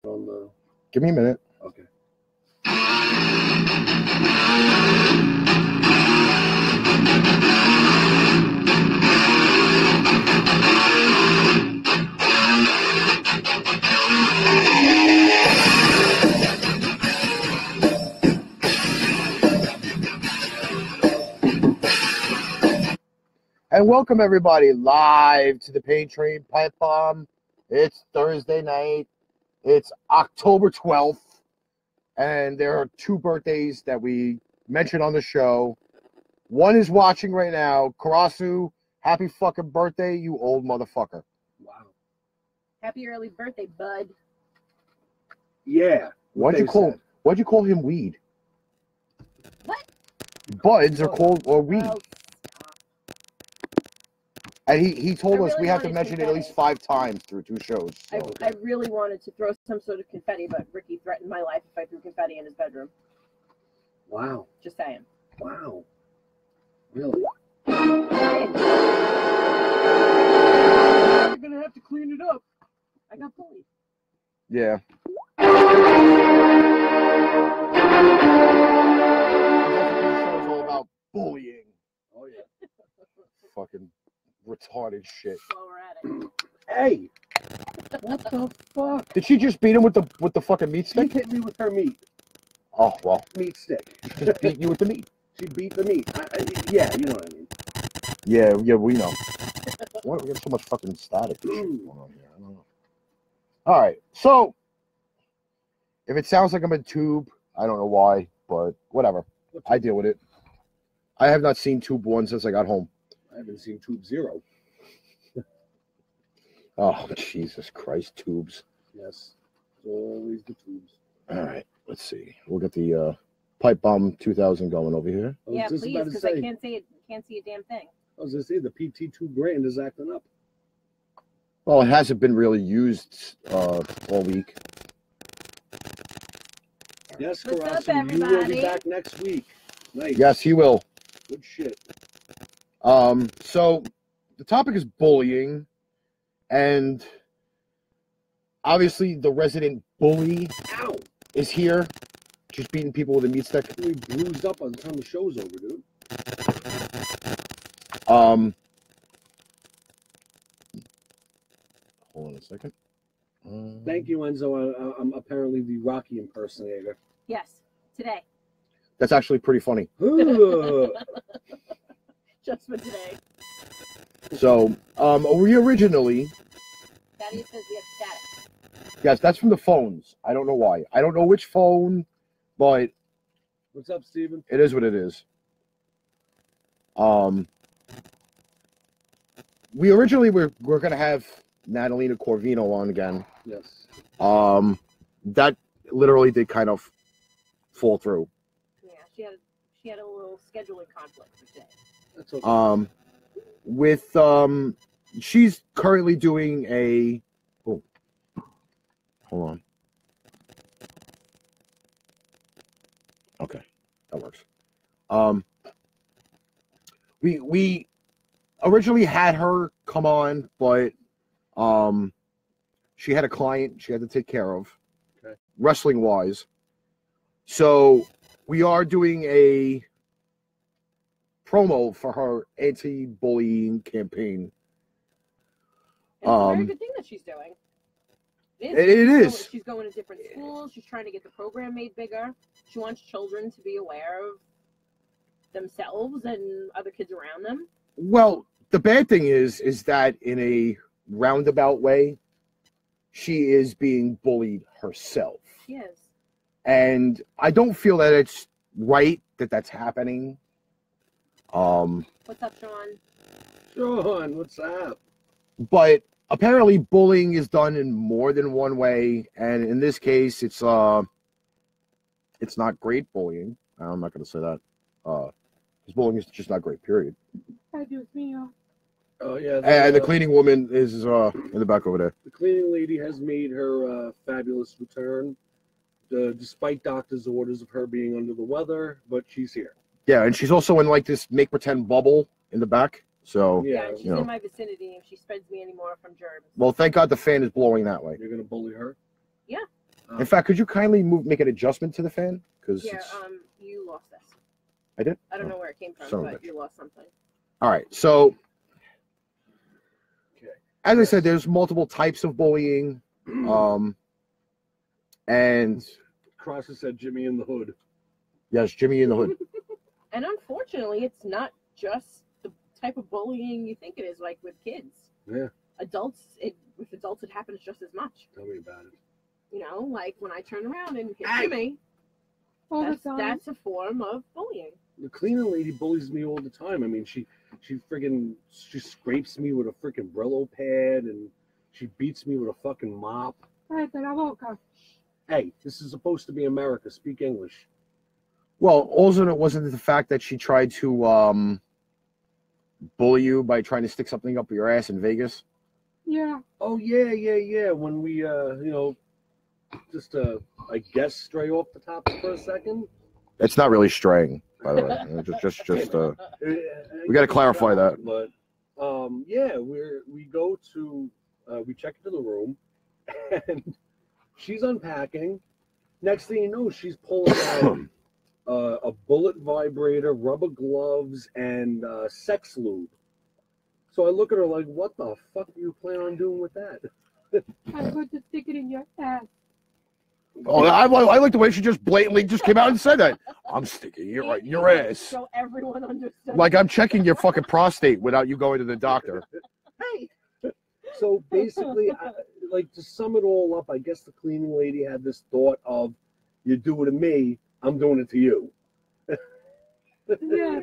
On the... Give me a minute. Okay. And welcome everybody live to the Pain Train Pipe Bomb. It's Thursday night. It's October 12th. And there are two birthdays that we mentioned on the show. One is watching right now. KROW, happy fucking birthday, you old motherfucker. Wow. Happy early birthday, bud. Yeah. Why'd you call him weed? What? Buds are called or weed. Oh, And he told us really we have to wanted mention it at confetti. least 5 times through 2 shows. So. I really wanted to throw some sort of confetti, but Ricky threatened my life if I threw confetti in his bedroom. Wow. Just saying. Wow. Really? You're gonna have to clean it up. I got bullied. Yeah. Show's all about bullying. Oh yeah. Fucking retarded shit. While we're at it. Hey. What the fuck? Did she just beat him with the fucking meat She stick? hit me with her meat. Oh well. Meat stick. She just beat you with the meat. She beat the meat. Yeah, you know what I mean. Yeah, we know. Why do we have so much fucking static and shit going on here? I don't know. All right, so if it sounds like I'm in tube, I don't know why, but whatever. I deal with it. I have not seen Tube 1 since I got home. I haven't seen Tube 0. Oh, Jesus Christ, tubes. Yes. It's always the tubes. All right, let's see. We'll get the Pipe Bomb 2000 going over here. I was Yeah, just please, about to because say, I can't see a damn thing. I was going to say, the PT 2 brand is acting up. Well, it hasn't been really used all week. Yes, What's up, Karasi, you will be everybody? back next week. Nice. Yes, he will. Good shit. So the topic is bullying, and obviously the resident bully Ow! is here, just beating people with a meat stick. We bruised up by the time the show's over, dude. Hold on a second. Thank you, Enzo. I'm apparently the Rocky impersonator. Yes, today. That's actually pretty funny. Just for today. So, we originally, Daddy says we have static. yes, that's from the phones. I don't know why. I don't know which phone, but What's up, Steven? it is what it is. We originally were going to have Natalina Corvino on again. Yes. That literally did kind of fall through. Yeah, she had a little scheduling conflict for today. That's okay. With she's currently doing a hold on. Okay, that works. We originally had her come on, but she had a client she had to take care of, okay, wrestling wise. So we are doing a promo for her anti-bullying campaign. And it's a very good thing that she's doing. It is. She's going to different schools. She's trying to get the program made bigger. She wants children to be aware of themselves and other kids around them. Well, the bad thing is that in a roundabout way, she is being bullied herself. She is. And I don't feel that it's right that that's happening. What's up, Sean? Sean, what's up? But apparently bullying is done in more than one way, and in this case it's not great bullying. I'm not going to say that. Because bullying is just not great, period. Oh yeah. And the cleaning woman is in the back over there. The cleaning lady has made her fabulous return, despite doctor's orders of her being under the weather, but she's here. Yeah, and she's also in like this make pretend bubble in the back. So Yeah, and she's you know. in my vicinity if she spreads me any more from germs. Well, thank God the fan is blowing that way. You're gonna bully her? Yeah. In fact, could you kindly make an adjustment to the fan? Because Yeah, you lost this. I did. I don't know where it came from, but you lost something. All right, so Okay. as I said, there's multiple types of bullying, and Crosser said Jimmy in the Hood. yes, Jimmy in the Hood. And unfortunately, it's not just the type of bullying you think it is, like with kids. Yeah. With adults, it happens just as much. Tell me about it. You know, like when I turn around and hit Hey! Jimmy, that's a form of bullying. The cleaning lady bullies me all the time. I mean, she scrapes me with a freaking Brillo pad, and she beats me with a fucking mop. Right, then I won't go. Hey, this is supposed to be America. Speak English. Well, also it wasn't the fact that she tried to bully you by trying to stick something up your ass in Vegas. Yeah. Oh yeah. When we just I guess stray off the top for a second. It's not really straying, by the way. just we got to clarify that. But yeah, we go to we check into the room, and she's unpacking. Next thing you know, she's pulling out a bullet vibrator, rubber gloves, and sex lube. So I look at her like, what the fuck do you plan on doing with that? I'm going to stick it in your ass. Oh, I like the way she just blatantly just came out and said that. I'm sticking your ass. So everyone understood. Like I'm checking your fucking prostate without you going to the doctor. Hey. So basically, like to sum it all up, I guess the cleaning lady had this thought of, you do it to me, I'm doing it to you. Yeah.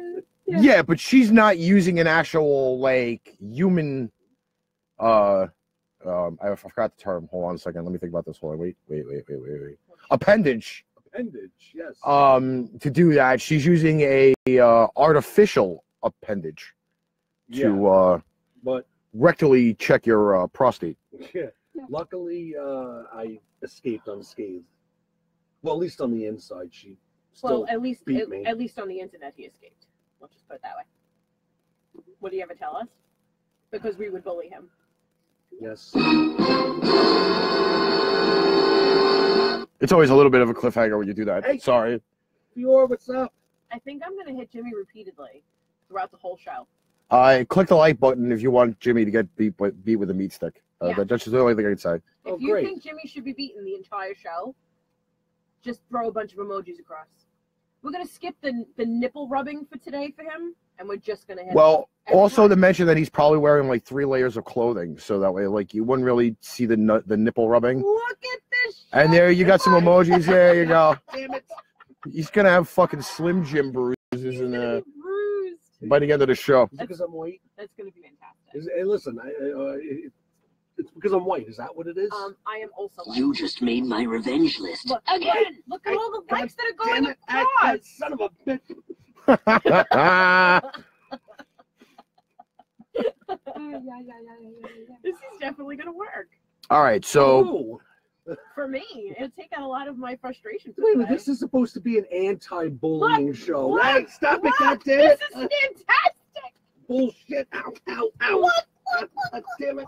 Yeah, but she's not using an actual like human. I forgot the term. Hold on a second. Let me think about this. Hold on. Wait. Appendage. Appendage, yes. To do that, she's using a artificial appendage to but rectally check your prostate. yeah. Luckily, I escaped unscathed. Well, at least on the inside, she still at least beat me. at least on the internet he escaped. Let's just put it that way. Would he ever tell us? Because we would bully him. Yes. It's always a little bit of a cliffhanger when you do that. Hey. Sorry. Fior, what's up? I think I'm gonna hit Jimmy repeatedly throughout the whole show. Click the like button if you want Jimmy to get beat with a meat stick. Yeah. That's just the only thing I can say. If you think Jimmy should be beaten the entire show, just throw a bunch of emojis across. We're gonna skip the nipple rubbing for today for him, and we're just gonna hit him. Also to mention that he's probably wearing like 3 layers of clothing, so that way like you wouldn't really see the nipple rubbing. Look at this. And there you got some emojis. There you go. Damn it. He's gonna have fucking Slim Jim bruises Bruised. by the end of the show. Is it because I'm white? That's gonna be fantastic. Hey, listen, it's because I'm white. Is that what it is? I am also white. You just made my revenge list. Look, Again! Look at all the likes that are Damn going it, across. that son of a bitch. This is definitely gonna work. All right, so For me, it'll take out a lot of my frustration. Wait a minute, this is supposed to be an anti-bullying show. Look, Hey, stop it, look, goddammit! This is fantastic. Bullshit! Ow, ow, ow! God damn it!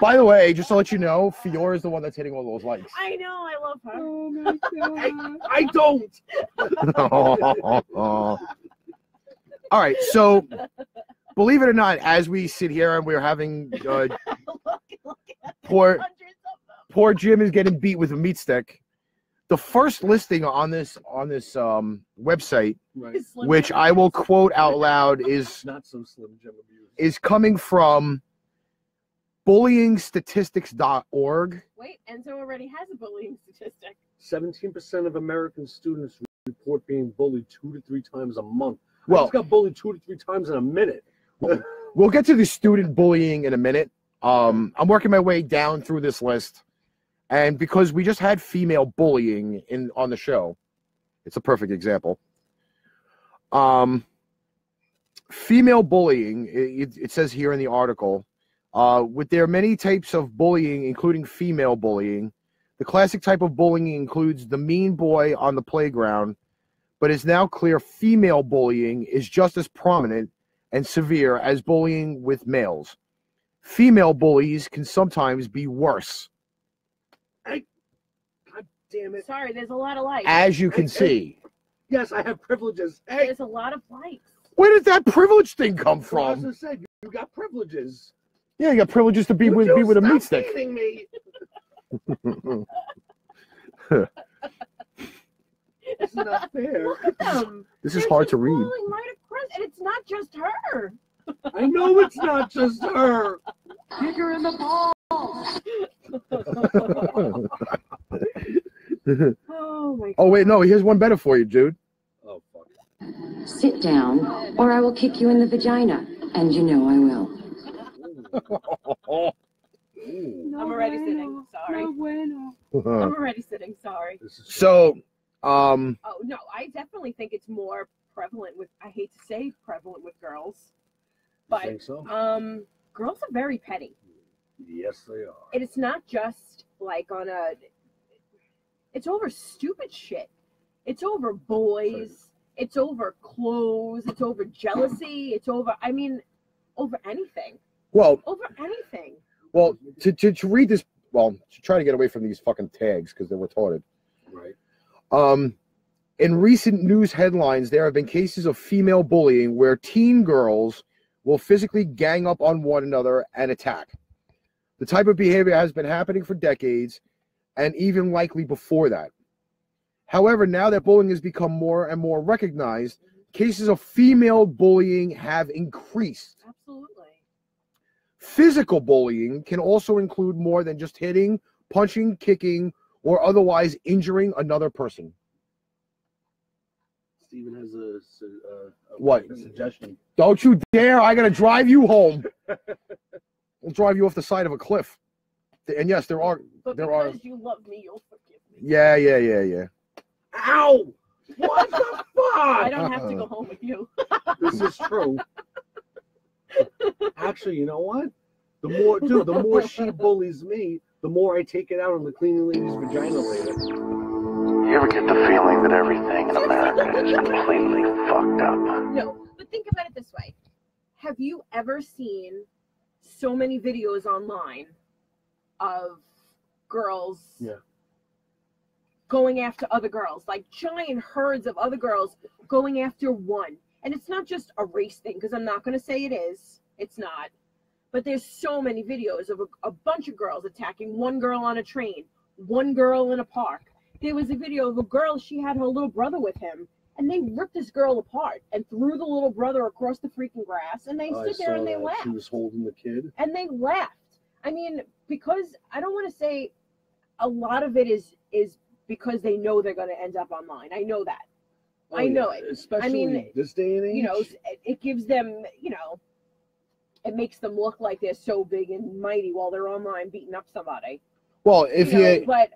by the way, just to let you know, Fiora is the one that's hitting all those likes. I know, I love her. Oh my god. I don't. All right, so believe it or not, as we sit here and we're having Look at poor hundreds of them. poor Jim is getting beat with a meat stick. The first listing on this website, Right. which I will quote out loud, is Not so Slim Jim abuse. is coming from bullyingstatistics.org. Wait, Enzo already has a bullying statistic. 17% of American students report being bullied 2 to 3 times a month. I Well, just got bullied 2 to 3 times in a minute. we'll get to the student bullying in a minute. I'm working my way down through this list, and because we just had female bullying on the show, it's a perfect example. Female bullying, it says here in the article, with their many types of bullying, including female bullying, the classic type of bullying includes the mean boy on the playground, but it's now clear female bullying is just as prominent and severe as bullying with males. Female bullies can sometimes be worse. God damn it. Sorry, there's a lot of likes. As you can see. Yes, I have privileges. Hey, There's a lot of likes. Where did that privilege thing come Rosa from? said you got privileges. Yeah, you got privileges to be Would with you a meat stop stick. beating me? It's not fair. Look at them. This is They're hard just to read. falling right across, and it's not just her. I know it's not just her. Kick her in the balls. Oh my god. Oh, wait, no, here's one better for you, dude. Oh, fuck. Sit down, or I will kick you in the vagina. And you know I will. Ooh. No I'm already bueno, sitting, sorry. No bueno. I'm already sitting, sorry. This is So, Oh no, I definitely think it's more prevalent with, I hate to say prevalent with girls, You but think so? girls are very petty. Yes, they are. And it's not just like it's over stupid shit. It's over boys. It's over clothes. It's over jealousy. It's over, I mean, over anything. well, Over anything. well, to read this, well, to try to get away from these fucking tags because they're retarded. Right. In recent news headlines, there have been cases of female bullying where teen girls will physically gang up on one another and attack. The type of behavior has been happening for decades and even likely before that. However, now that bullying has become more and more recognized, cases of female bullying have increased. Absolutely. Physical bullying can also include more than just hitting, punching, kicking, or otherwise injuring another person. Steven has a What? suggestion. Don't you dare! I gotta drive you home. I'll drive you off the side of a cliff. And yes, there are. But There because are. you love me, you'll forgive me. Yeah. Ow! What the fuck? I don't have to go home with you. This is true. Actually, you know what? The more she bullies me, the more I take it out on the cleaning lady's vagina later. You ever get the feeling that everything in America is completely fucked up? No, but think about it this way. Have you ever seen so many videos online of girls going after other girls, like giant herds of other girls going after one? And it's not just a race thing, because I'm not going to say it is. It's not. But there's so many videos of a bunch of girls attacking one girl on a train, one girl in a park. There was a video of a girl, she had her little brother with him, and they ripped this girl apart and threw the little brother across the freaking grass, and they stood there and they laughed. She was holding the kid. And they laughed. I mean, because I don't want to say a lot of it is because they know they're going to end up online. I know that. Oh, I know it. Especially I mean, this day and age. You know, it gives them, it makes them look like they're so big and mighty while they're online beating up somebody. Well, if you, but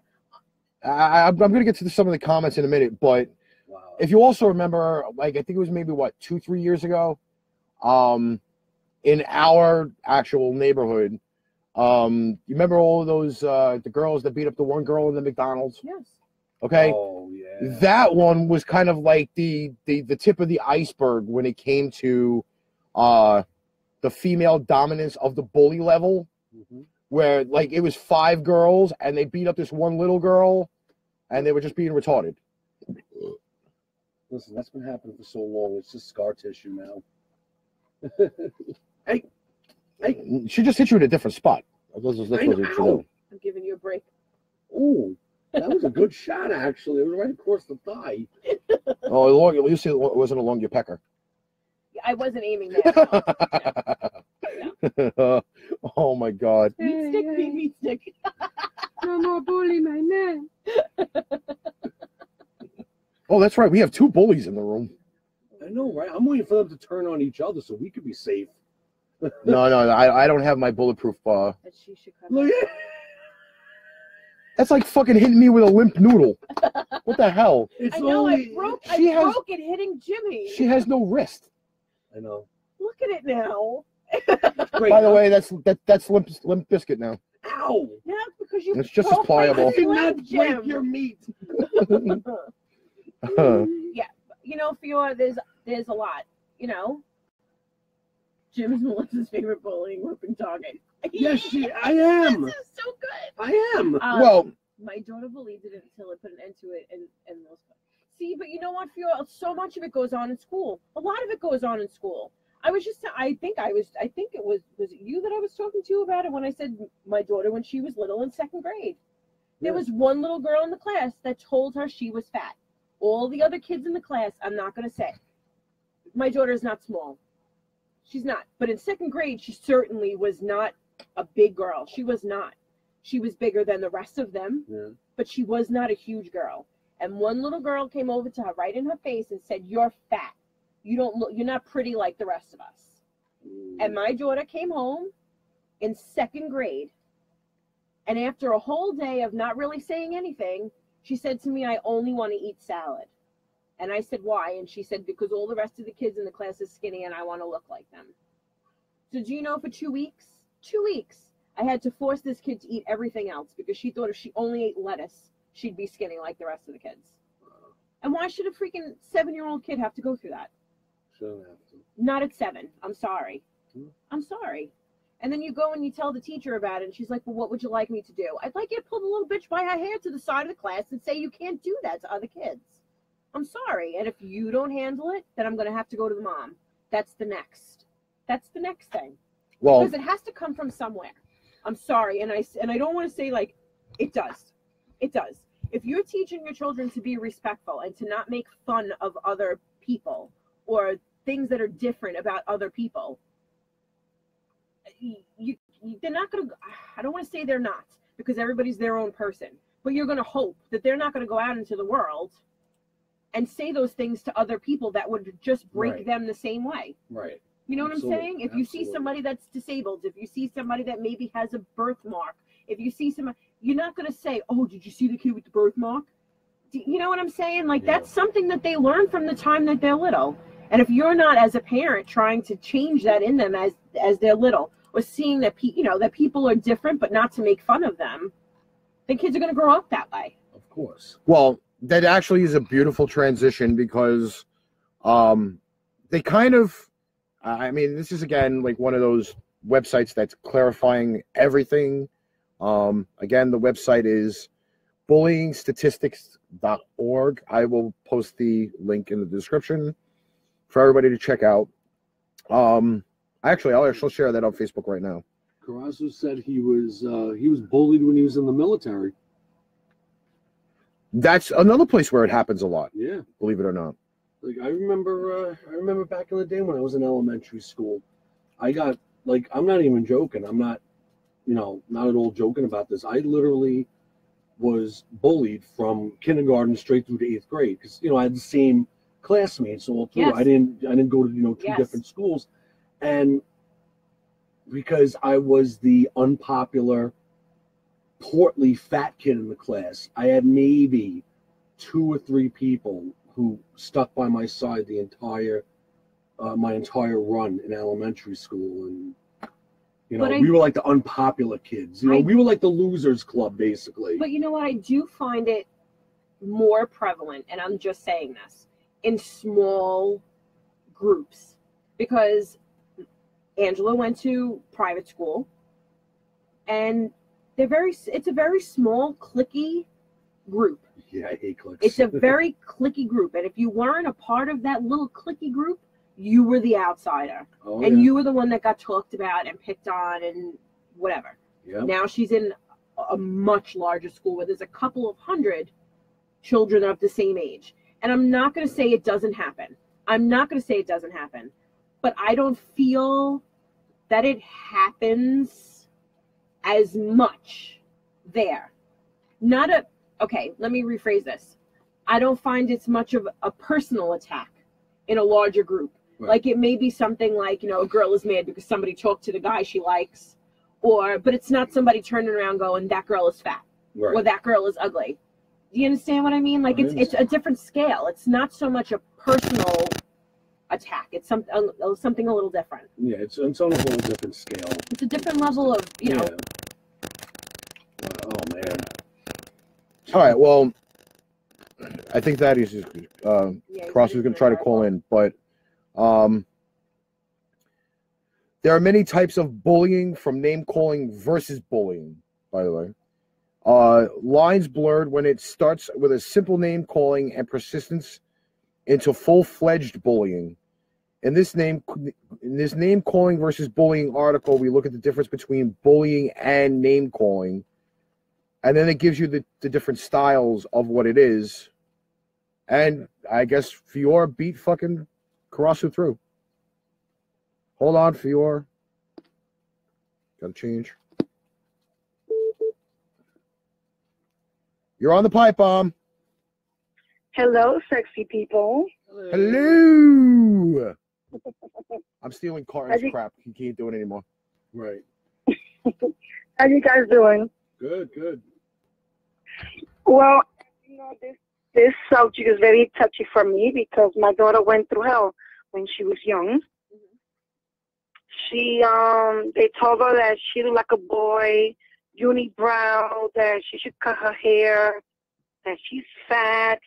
I'm going to get to some of the comments in a minute, but Wow. if you also remember, like, I think it was maybe, 2-3 years ago, in our actual neighborhood, you remember all of those, the girls that beat up the one girl in the McDonald's? yes. Okay. Oh yeah. That one was kind of like the tip of the iceberg when it came to the female dominance of the bully level, where like it was 5 girls and they beat up this one little girl and they were just being retarded. Listen, that's been happening for so long. It's just scar tissue now. Hey. She just hit you in a different spot. That's what she Ow. did. I'm giving you a break. Ooh, that was a good shot, actually. It was right across the thigh. Oh, at least it wasn't along your pecker. I wasn't aiming there. No. Oh my God. Meat stick, meat stick. No more bully my man. Oh, that's right. We have 2 bullies in the room. I know, right? I'm waiting for them to turn on each other so we could be safe. No, I don't have my bulletproof. That she should come Look out. at That's like fucking hitting me with a limp noodle. What the hell? it's I know, only. I She has- broke it hitting Jimmy. She has no wrist. I know. Look at it now. Great. By the way, that's limp biscuit now. Ow! Yeah, because you It's just as broke my pliable. I did limb, not break Jim. your meat. Fiona, there's a lot, Jim is Melissa's favorite bullying whipping target. Yes, I am. This is so good. I am. Well, My daughter believed it until it put an end to it, and those. See, but you know what, Fiona? So much of it goes on in school. A lot of it goes on in school. I think it was it you that I was talking to about it when I said my daughter when she was little in 2nd grade. There was one little girl in the class that told her she was fat. All the other kids in the class, I'm not going to say. My daughter is not small. She's not. But in 2nd grade, she certainly was not a big girl. She was not. She was bigger than the rest of them, but she was not a huge girl. And one little girl came over to her right in her face and said, "You're fat. You're not pretty like the rest of us." And my daughter came home in 2nd grade. And after a whole day of not really saying anything, she said to me, "I only want to eat salad." And I said, "Why?" And she said, "Because all the rest of the kids in the class is skinny and I want to look like them." So do you know, for 2 weeks, I had to force this kid to eat everything else because she thought if she only ate lettuce, she'd be skinny like the rest of the kids. And why should a freaking 7-year-old kid have to go through that? Shouldn't have to. Not at 7. I'm sorry. I'm sorry. And then you go and you tell the teacher about it, and she's like, "Well, what would you like me to do?" I'd like you to pull the little bitch by her hair to the side of the class and say you can't do that to other kids. I'm sorry. And if you don't handle it, then I'm going to have to go to the mom. That's the next thing. Well, because it has to come from somewhere. I'm sorry. And I don't want to say like it does. It does. If you're teaching your children to be respectful and to not make fun of other people or things that are different about other people, they're not going to, I don't want to say they're not, because everybody's their own person, but you're going to hope that they're not going to go out into the world and say those things to other people that would just break them the same way. Right. You know what I'm saying? If you see somebody that's disabled, if you see somebody that maybe has a birthmark, if you see somebody, you're not going to say, "Oh, did you see the kid with the birthmark?" You know what I'm saying? Like, that's something that they learn from the time that they're little. And if you're not, as a parent, trying to change that in them as they're little, or seeing that that people are different, but not to make fun of them, then kids are going to grow up that way. Of course. Well, that actually is a beautiful transition because they kind of, I mean, this is again like one of those websites that's clarifying everything. Again, the website is bullyingstatistics.org. I will post the link in the description for everybody to check out. I'll actually share that on Facebook right now. Karasu said he was bullied when he was in the military. That's another place where it happens a lot. Yeah, believe it or not. Like I remember back in the day when I was in elementary school, I got, like, I'm not even joking. I'm not, not at all joking about this. I literally was bullied from kindergarten straight through to 8th grade because I had the same classmates all through. Yes. I didn't go to two different schools, and because I was the unpopular, portly, fat kid in the class, I had maybe 2 or 3 people who stuck by my side the entire my entire run in elementary school, and we were like the unpopular kids. We were like the losers club, basically. But you know what? I do find it more prevalent, and I'm just saying this, in small groups, because Angela went to private school, and it's a very small, cliquey group. Yeah, I hate cliques. It's a very cliquey group, and if you weren't a part of that little cliquey group, you were the outsider, you were the one that got talked about and picked on and whatever. Yep. Now she's in a much larger school where there's a couple of hundred children of the same age, and I'm not going to say it doesn't happen. But I don't feel that it happens as much there. Okay, let me rephrase this. I don't find it's much of a personal attack in a larger group. Right. Like, it may be something like, a girl is mad because somebody talked to the guy she likes, but it's not somebody turning around going, "That girl is fat," or "That girl is ugly." Do you understand what I mean? Like, it's a different scale. It's not so much a personal attack. It's something a little different. Yeah, it's on a whole different scale. It's a different level of, Yeah. Oh, man. All right, well, I think that is Cross is going to try to call in, but there are many types of bullying, from name calling versus bullying, by the way. Lines blurred when it starts with a simple name calling and persistence into full-fledged bullying. In this name calling versus bullying article, we look at the difference between bullying and name calling. And then it gives you the different styles of what it is. And I guess Fiora beat fucking Karasu through. Hold on, Fiora. Gotta change. You're on the pipe bomb. Hello, sexy people. Hello. I'm stealing Carter's crap. He can't do it anymore. Right. How you guys doing? Good, good. Well, you know, this subject is very touchy for me because my daughter went through hell when she was young. She, they told her that she looked like a boy, unibrow, that she should cut her hair, that she's fat.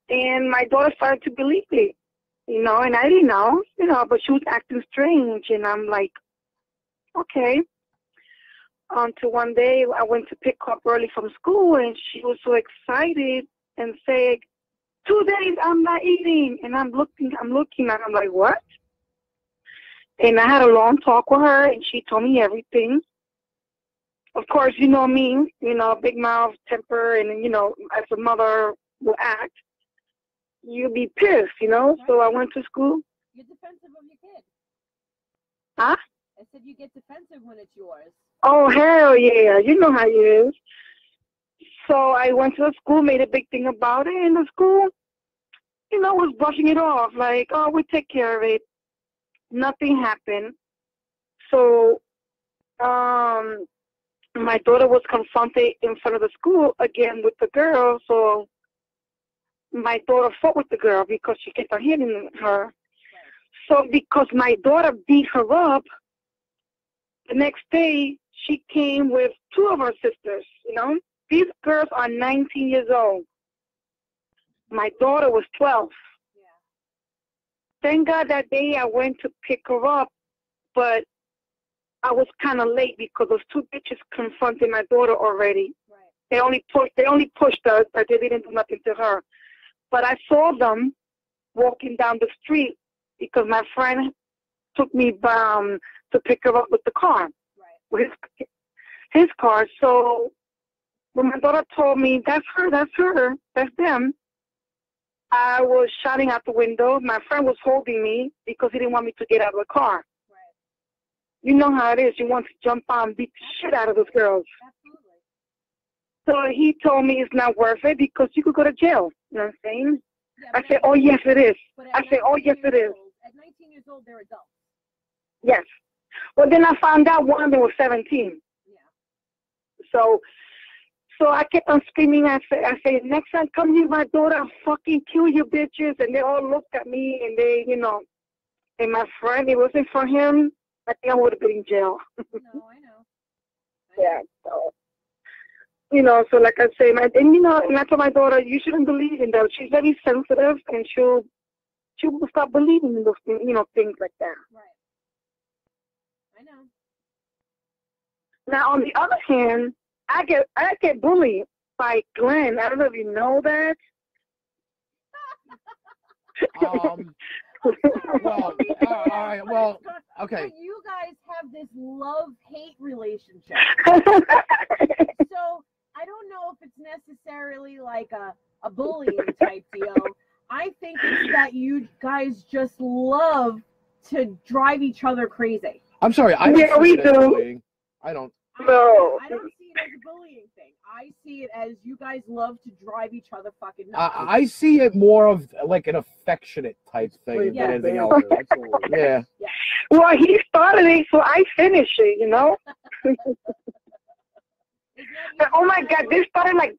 And my daughter started to believe it, you know, and I didn't know, you know, but she was acting strange. And I'm like, okay. Until one day I went to pick her up early from school, and she was so excited and said, 2 days I'm not eating. And I'm looking, and I'm like, what? And I had a long talk with her, and she told me everything. Of course, you know me, you know, big mouth, temper, and, you know, as a mother will act, you'll be pissed, you know. Right. So I went to school. You're defensive of your kid. Huh? I said you get defensive when it's yours. Oh, hell yeah. You know how it is. So I went to the school, made a big thing about it, and the school, you know, was brushing it off. Like, oh, we take care of it. Nothing happened. So my daughter was confronted in front of the school again with the girl. So my daughter fought with the girl because she kept on hitting her. So because my daughter beat her up, the next day she came with 2 of her sisters, you know. These girls are 19 years old. My daughter was 12. Thank God that day I went to pick her up, but I was kind of late because those 2 bitches confronted my daughter already. Right. They only pushed her, but they didn't do nothing to her. But I saw them walking down the street because my friend took me to pick her up with the car, right, with his car. So when my daughter told me, that's her, that's them, I was shouting out the window. My friend was holding me because he didn't want me to get out of the car. Right. You know how it is. You want to jump on and beat the shit out of those girls. Absolutely. So he told me it's not worth it because you could go to jail. You know what I'm saying? Yeah, I said, oh, yes, it is. I said, oh, yes, it is. At 19 years old, they're adults. Yes. Well, then I found out one of them was 17. Yeah. So I kept on screaming. I said, next time come here, my daughter, I'll fucking kill you bitches. And they all looked at me, and they, you know, and my friend, it wasn't for him, I think I would have been in jail. No, I know. Yeah, so, you know, so like I say, and you know, and I told my daughter, you shouldn't believe in that. She's very sensitive, and she will stop believing in those, you know, things like that. Right. I know. Now, on the other hand, I get bullied by Glenn. I don't know if you know that. Well, all right. Well, okay. You guys have this love-hate relationship. So I don't know if it's necessarily like a bullying type deal. I think it's that you guys just love to drive each other crazy. I'm sorry. I don't see it as bullying. I don't. No. I don't see it as a bullying thing. I see it as you guys love to drive each other fucking nuts. I see it more of like an affectionate type thing than anything else. Yeah. Well, he started it, so I finished it, you know. Oh my God, this started like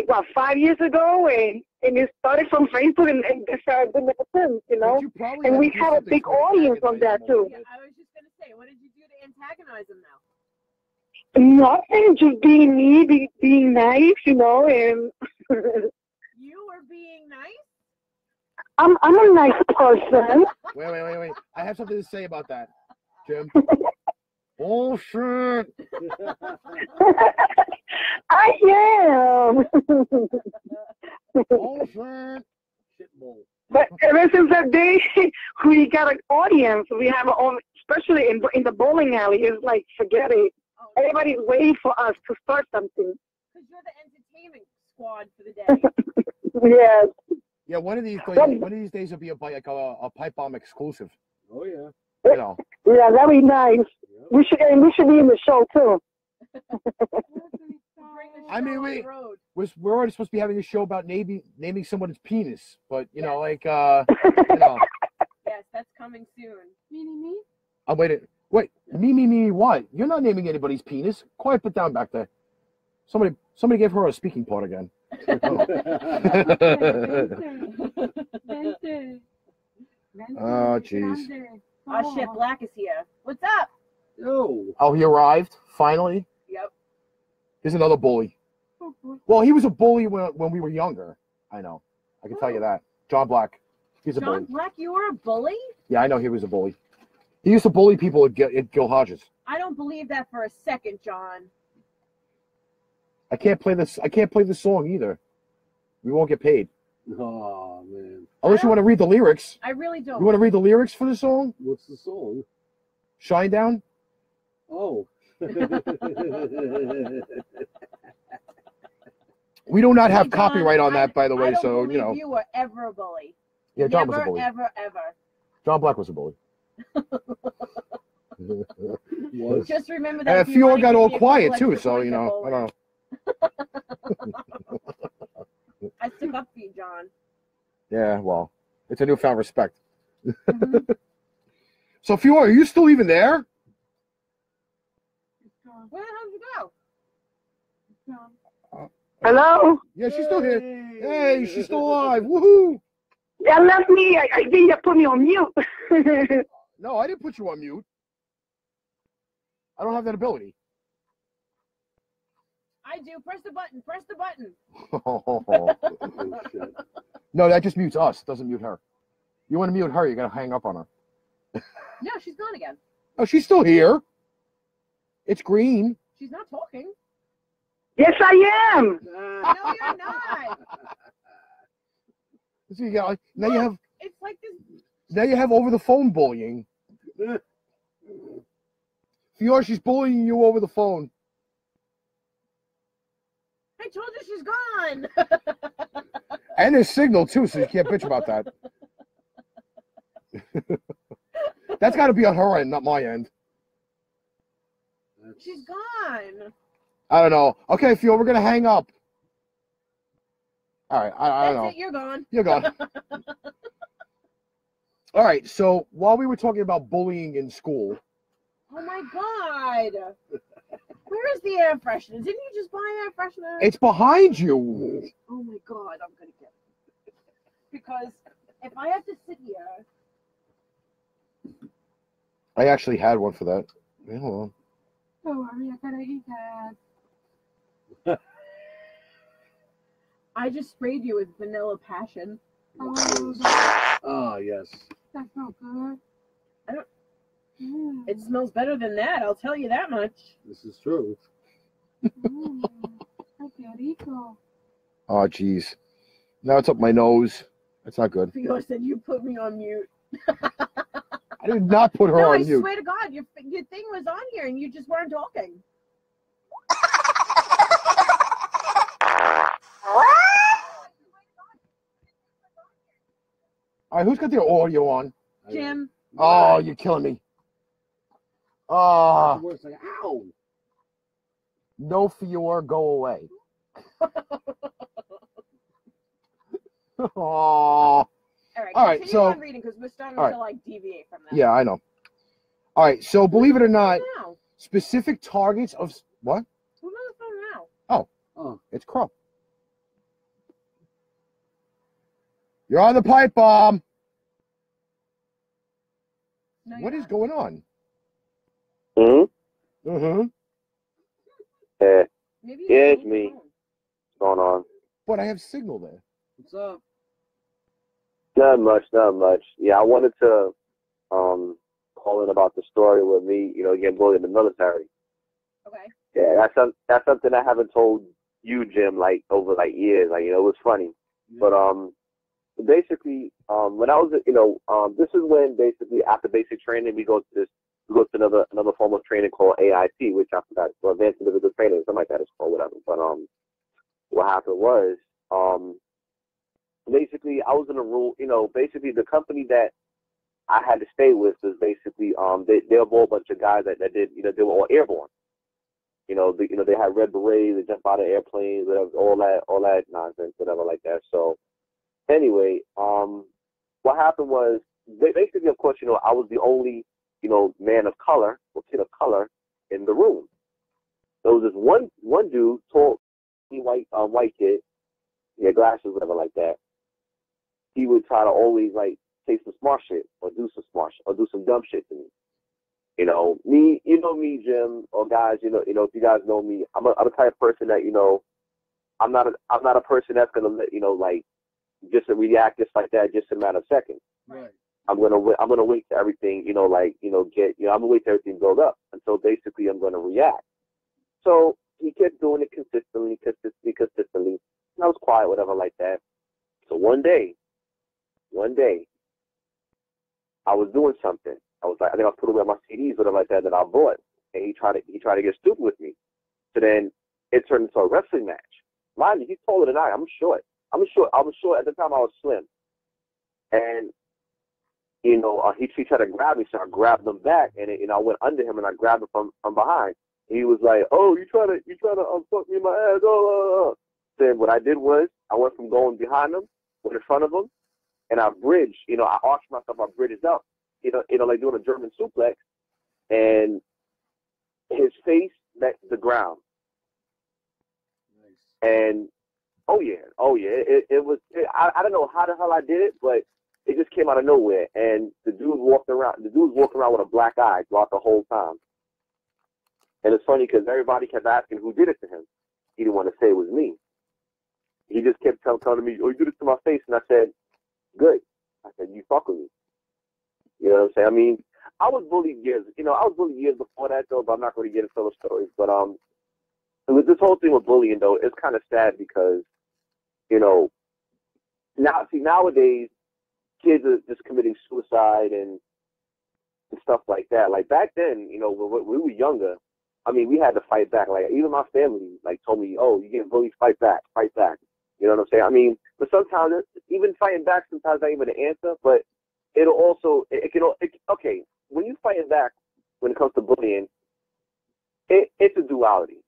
what, 5 years ago, and it started from Facebook, and this started doing it since, you know. And we have a big audience on that too. Yeah, I was just gonna say, what did you do to antagonize him now? Nothing, just being me, being nice, you know, and you were being nice? I'm a nice person. Wait. I have something to say about that, Jim. Bullshit. I am. Bullshit. Shit bowl. But ever since that day, we got an audience. We have our own, especially in the bowling alley. It's like, forget it. Everybody's waiting for us to start something. Because you're the entertainment squad for the day. Yes. Yeah, one of these days will be a pipe bomb exclusive. Oh yeah. You know. Yeah, that'd be nice. Yep. We should be in the show too. I mean, we're already supposed to be having a show about naming someone's penis, but you know, like you know. Yes, that's coming soon. Me. I'm waiting. Wait, me, what? You're not naming anybody's penis. Quiet, put down back there. Somebody gave her a speaking part again. Oh, jeez. Oh, shit, Black is here. What's up? Yo. Oh, he arrived finally. Yep. Here's another bully. Well, he was a bully when we were younger. I know. I can tell you that. John Black. He's a bully. John Black, you were a bully? Yeah, I know he was a bully. He used to bully people at Gil Hodges. I don't believe that for a second, John. I can't play this song either. We won't get paid. Oh man. Unless you want to read the lyrics. I really don't. You want to read the lyrics for the song? What's the song? Shine Down? Oh. We do not have Hey, John, copyright on that, by the way, I don't so believe you know. you were ever a bully. Yeah, John Never, was a bully. ever. John Black was a bully. Was. Just remember that. And if you Fior wanna got give all me a quiet couple too, extra so points you at know, I bowling. don't know. I stuck up for you, John. Yeah, well, it's a newfound respect. Mhm. So Fior, are you still even there? Where the hell did you go? Hello? Yeah, she's still here. Hey, she's still alive. Woohoo! Yeah, left me. I think you put me on mute. No, I didn't put you on mute. I don't have that ability. I do. Press the button. Press the button. Oh, shit. No, that just mutes us. Doesn't mute her. You want to mute her, you're going to hang up on her. No, she's gone again. Oh, she's still here. It's green. She's not talking. Yes, I am. No, you're not. So you got, now you have It's like this. now you have over the phone bullying. Fior, she's bullying you over the phone. I told you she's gone. And there's signal too, so you can't bitch about that. That's got to be on her end, not my end. She's gone. I don't know. Okay, Fior, we're gonna hang up. All right, I don't know. That's it. You're gone. You're gone. All right, so while we were talking about bullying in school, Oh my god. Where is the air freshener? Didn't you just buy air freshener? it's behind you. Oh my god, I'm gonna get it. Because if I have to sit here, I actually had one for that. Yeah, hold on. Don't worry, I gotta eat that. I just sprayed you with vanilla passion. Oh, that, Ah, yes. that's not good. I don't- Mm, It smells better than that, I'll tell you that much. This is true. ay, qué rico. Oh, jeez. Now it's up my nose. That's not good. Fior said you put me on mute. I did not put her No, I on mute. swear to God, your thing was on here and you just weren't talking. All right, who's got their audio on? Jim, Oh, you're killing me. Ah, It's like, ow. no Fior, go away. Oh, all right, All right, continue so- on reading because we're starting all to like deviate from that. yeah, I know. All right, so believe it or not, Now, specific targets of what? who's on the phone now? Oh, It's KROW. You're on the pipe bomb. No, What you're is not. going on? Hmm? Mm-hmm. Yeah, Maybe you Yeah, don't it's need me. the phone. what's going on? But I have signal there. what's up? Not much. Yeah, I wanted to calling about the story with me, getting bullied in the military. Okay. Yeah, that's something I haven't told you, Jim, like over like years. Like, it was funny. But basically, when I was, this is when basically after basic training we go to another form of training called AIT, which I forgot, or Advanced Individual Training, something like that it's called, whatever. But what happened was, basically I was in a room, basically the company that I had to stay with was basically they were a whole bunch of guys that did, they were all airborne. They had red berets, they jump out of airplanes, whatever, all that nonsense, whatever like that. So anyway, what happened was basically, of course, I was the only, man of color or kid of color in the room. There was this one dude, tall, white kid, he had glasses, whatever like that. He would try to always like say some smart shit or do some smart shit or do some dumb shit to me. Me, Jim, or guys, if you guys know me, I'm the type of person that, I'm not a person that's gonna let, like just react just like that, just a matter of seconds. Right. I'm gonna wait till everything, I'm gonna wait till everything build up until basically I'm gonna react. So he kept doing it consistently, and I was quiet, whatever like that. So one day, I was doing something. I think I was putting away my CDs, whatever like that I bought, and he tried to get stupid with me. So then it turned into a wrestling match. Mind you, he's taller than I am. I'm short. I was short at the time. I was slim, and he tried to grab me, so I grabbed him back, and I went under him and I grabbed him from behind. And he was like, "Oh, you trying to fuck me in my ass?" Oh. Then what I did was I went from going behind him, went in front of him, and I bridged. I arched myself, I bridged up. Like doing a German suplex, and his face met the ground. Nice. And oh yeah, it was. I don't know how the hell I did it, but it just came out of nowhere. And the dude was walking around with a black eye throughout the whole time. And it's funny because everybody kept asking who did it to him. He didn't want to say it was me. He just kept telling me, "Oh, you did it to my face," and I said, "Good." I said, "You fuck with me." You know what I'm saying? I mean, I was bullied years before that, though, but I'm not going to get into those stories. But with this whole thing with bullying, though, it's kind of sad because, nowadays, kids are just committing suicide and stuff like that. Like, back then, when we were younger, I mean, we had to fight back. Like, even my family, like, told me, "Oh, you get bullied, fight back, fight back." You know what I'm saying? I mean, but sometimes, even fighting back, sometimes not even an answer, but it'll also, okay, when you're fighting back when it comes to bullying, it's a duality.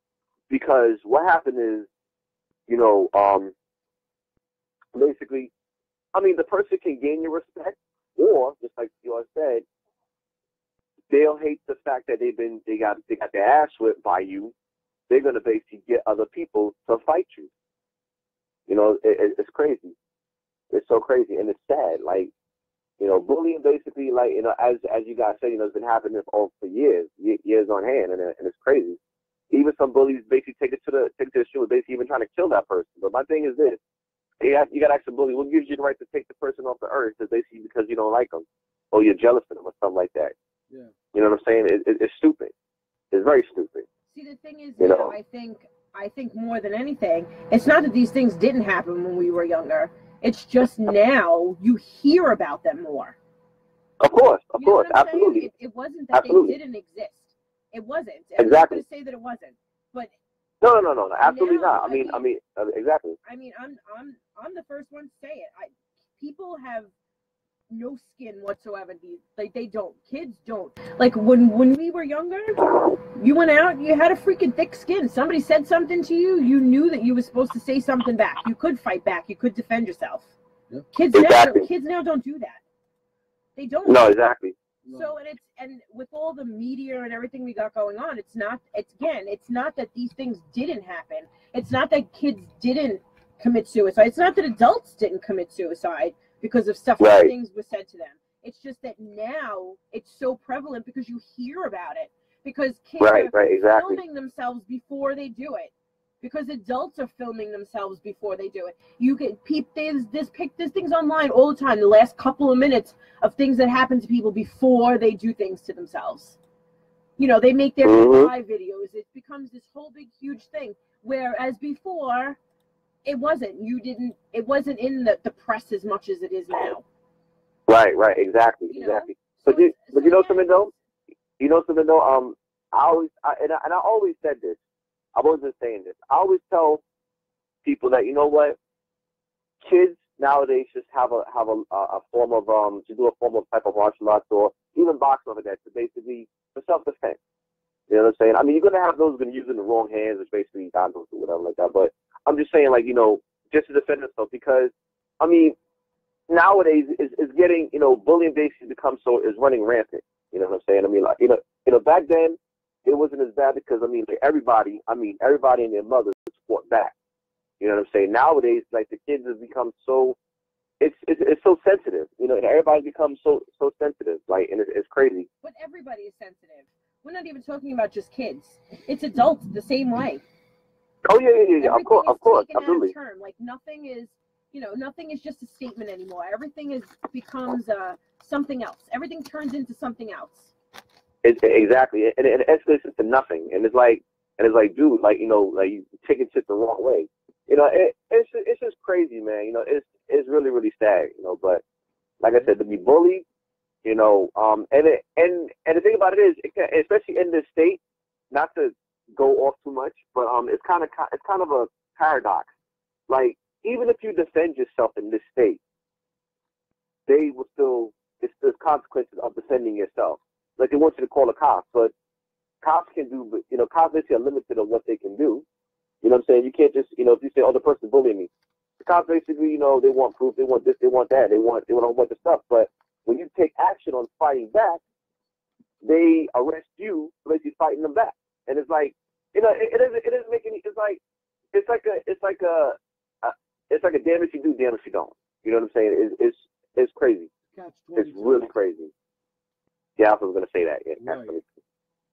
Because what happened is, basically, I mean, the person can gain your respect, or, just like you said, they'll hate the fact that they got their ass whipped by you. They're going to basically get other people to fight you. It's crazy. It's so crazy, and it's sad. Like, bullying basically, like, as you guys said, it's been happening for years on hand, and it's crazy. Even some bullies basically take it to the extreme, basically even trying to kill that person. But my thing is this: you got to ask the bully, what gives you the right to take the person off the earth? Is basically because you don't like them, or you're jealous of them, or something like that. Yeah. You know what I'm saying? It's stupid. It's very stupid. See, the thing is, I think more than anything, it's not that these things didn't happen when we were younger. It's just now you hear about them more. Of course, absolutely. It wasn't that they didn't exist. It wasn't. I'm not going to say that it wasn't, but no, absolutely not. I mean, exactly. I mean, I'm the first one to say it. People have no skin whatsoever. They don't. Kids don't. Like when we were younger, you went out, you had a freaking thick skin. Somebody said something to you, you knew that you were supposed to say something back. You could fight back. You could defend yourself. Yep. Kids now don't do that. They don't. No, exactly. So and with all the media and everything we got going on, it's not that these things didn't happen. It's not that kids didn't commit suicide. It's not that adults didn't commit suicide because of stuff like things were said to them. It's just that now it's so prevalent because you hear about it. Because kids are filming themselves before they do it. because adults are filming themselves before they do it. You can there's things online all the time. The last couple of minutes of things that happen to people before they do things to themselves. You know, they make their live videos. It becomes this whole big huge thing. Whereas before, it wasn't. It wasn't in the press as much as it is now. Right, exactly. But you know something though? I always said this. I've always been saying this. I always tell people that, you know what, kids nowadays just have a form of to do a form of type of martial arts or even boxing like that to basically for self-defense. You know what I'm saying? I mean, you're gonna have those who are gonna use it in the wrong hands, which basically gondos or whatever like that. But I'm just saying, like, you know, just to defend themselves, because I mean, nowadays is getting, you know, bullying basically is running rampant. You know what I'm saying? I mean, like, you know, back then it wasn't as bad because I mean, like, everybody and their mothers fought back. You know what I'm saying? Nowadays, like, the kids have become so it's so sensitive. You know, everybody becomes so sensitive, like, and it's crazy. But everybody is sensitive. We're not even talking about just kids. It's adults the same way. Oh yeah. Of course, absolutely. Turn. Like, nothing is just a statement anymore. Everything becomes something else. Everything turns into something else. Exactly, and it escalates into nothing. And it's like, dude, like, you know, like, you taking shit the wrong way. You know, it's just crazy, man. You know, it's really, really sad. You know, but like I said, to be bullied, you know, and the thing about it is, especially in this state, not to go off too much, but it's kind of a paradox. Like, even if you defend yourself in this state, they will still, it's the consequences of defending yourself. Like, they want you to call the cops, but cops can do, you know, cops basically are limited on what they can do. You know what I'm saying? You can't just, you know, if you say, oh, the person's bullying me, the cops basically, you know, they want proof, they want this, they want that, they want a whole bunch of stuff. But when you take action on fighting back, they arrest you for basically fighting them back. And it's like, you know, it doesn't make any, it's like a damn if you do, damn if you don't. You know what I'm saying? It's crazy. It's really crazy. Yeah, I was going to say that. Yeah, right.